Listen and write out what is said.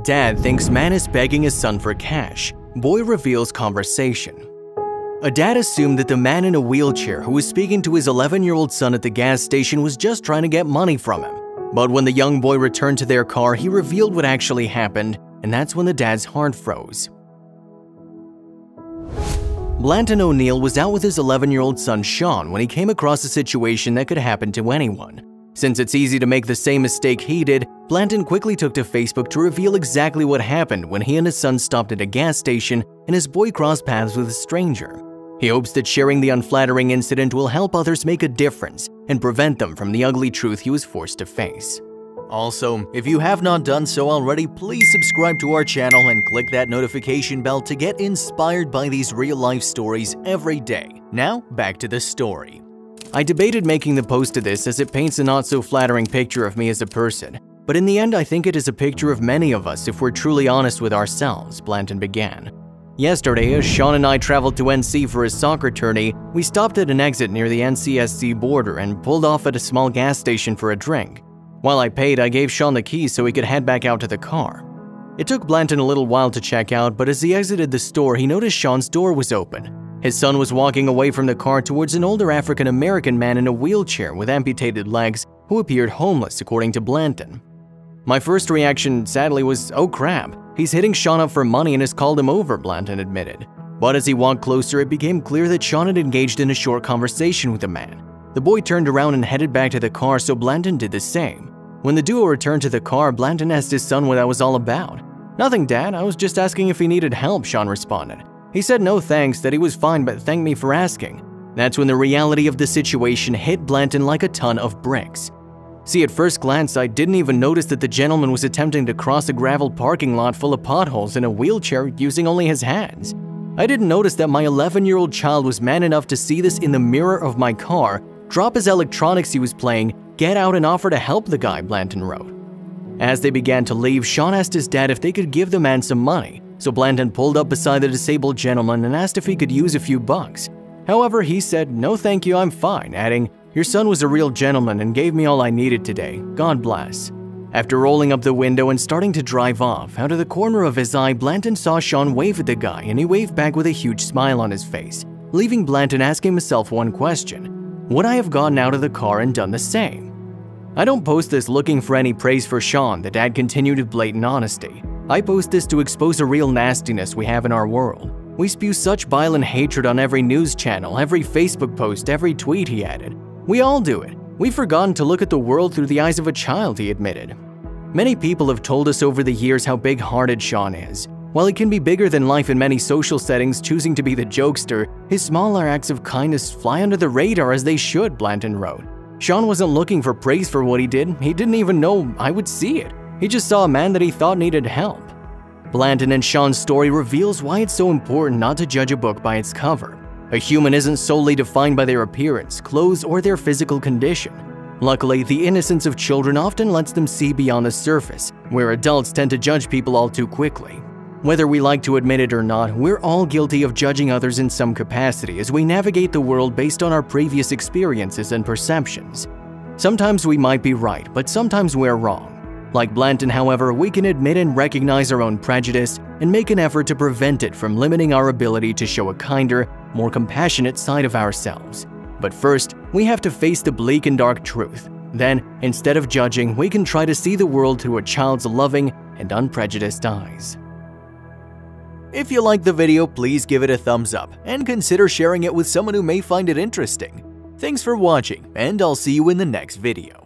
Dad thinks man is begging his son for cash. Boy reveals conversation. A dad assumed that the man in a wheelchair who was speaking to his 11-year-old son at the gas station was just trying to get money from him. But when the young boy returned to their car, he revealed what actually happened, and that's when the dad's heart froze. Blanton O'Neill was out with his 11-year-old son Sean when he came across a situation that could happen to anyone. Since it's easy to make the same mistake he did, Blanton quickly took to Facebook to reveal exactly what happened when he and his son stopped at a gas station and his boy crossed paths with a stranger. He hopes that sharing the unflattering incident will help others make a difference and prevent them from the ugly truth he was forced to face. Also, if you have not done so already, please subscribe to our channel and click that notification bell to get inspired by these real-life stories every day. Now, back to the story. I debated making the post to this as it paints a not-so-flattering picture of me as a person, but in the end I think it is a picture of many of us if we're truly honest with ourselves, Blanton began. Yesterday, as Sean and I traveled to NC for a soccer tourney, we stopped at an exit near the NCSC border and pulled off at a small gas station for a drink. While I paid, I gave Sean the keys so he could head back out to the car. It took Blanton a little while to check out, but as he exited the store, he noticed Sean's door was open. His son was walking away from the car towards an older African-American man in a wheelchair with amputated legs who appeared homeless, according to Blanton. My first reaction, sadly, was, "Oh crap, he's hitting Sean up for money and has called him over," Blanton admitted. But as he walked closer, it became clear that Sean had engaged in a short conversation with the man. The boy turned around and headed back to the car, so Blanton did the same. When the duo returned to the car, Blanton asked his son what that was all about. "Nothing, Dad, I was just asking if he needed help," Sean responded. He said no thanks, that he was fine, but thanked me for asking. That's when the reality of the situation hit Blanton like a ton of bricks. See, at first glance, I didn't even notice that the gentleman was attempting to cross a gravel parking lot full of potholes in a wheelchair using only his hands. I didn't notice that my 11-year-old child was man enough to see this in the mirror of my car, drop his electronics he was playing, get out and offer to help the guy, Blanton wrote. As they began to leave, Sean asked his dad if they could give the man some money, so Blanton pulled up beside the disabled gentleman and asked if he could use a few bucks. However, he said, "No thank you, I'm fine," adding, "Your son was a real gentleman and gave me all I needed today. God bless." After rolling up the window and starting to drive off, out of the corner of his eye, Blanton saw Sean wave at the guy and he waved back with a huge smile on his face, leaving Blanton asking himself one question: would I have gotten out of the car and done the same? I don't post this looking for any praise for Sean, the dad continued with blatant honesty. I post this to expose a real nastiness we have in our world. We spew such bile and hatred on every news channel, every Facebook post, every tweet, he added. We all do it. We've forgotten to look at the world through the eyes of a child, he admitted. Many people have told us over the years how big-hearted Sean is. While he can be bigger than life in many social settings, choosing to be the jokester, his smaller acts of kindness fly under the radar as they should, Blanton wrote. Sean wasn't looking for praise for what he did. He didn't even know I would see it. He just saw a man that he thought needed help. Blanton and Sean's story reveals why it's so important not to judge a book by its cover. A human isn't solely defined by their appearance, clothes, or their physical condition. Luckily, the innocence of children often lets them see beyond the surface, where adults tend to judge people all too quickly. Whether we like to admit it or not, we're all guilty of judging others in some capacity as we navigate the world based on our previous experiences and perceptions. Sometimes we might be right, but sometimes we're wrong. Like Blanton, however, we can admit and recognize our own prejudice and make an effort to prevent it from limiting our ability to show a kinder, more compassionate side of ourselves. But first, we have to face the bleak and dark truth. Then, instead of judging, we can try to see the world through a child's loving and unprejudiced eyes. If you liked the video, please give it a thumbs up and consider sharing it with someone who may find it interesting. Thanks for watching, and I'll see you in the next video.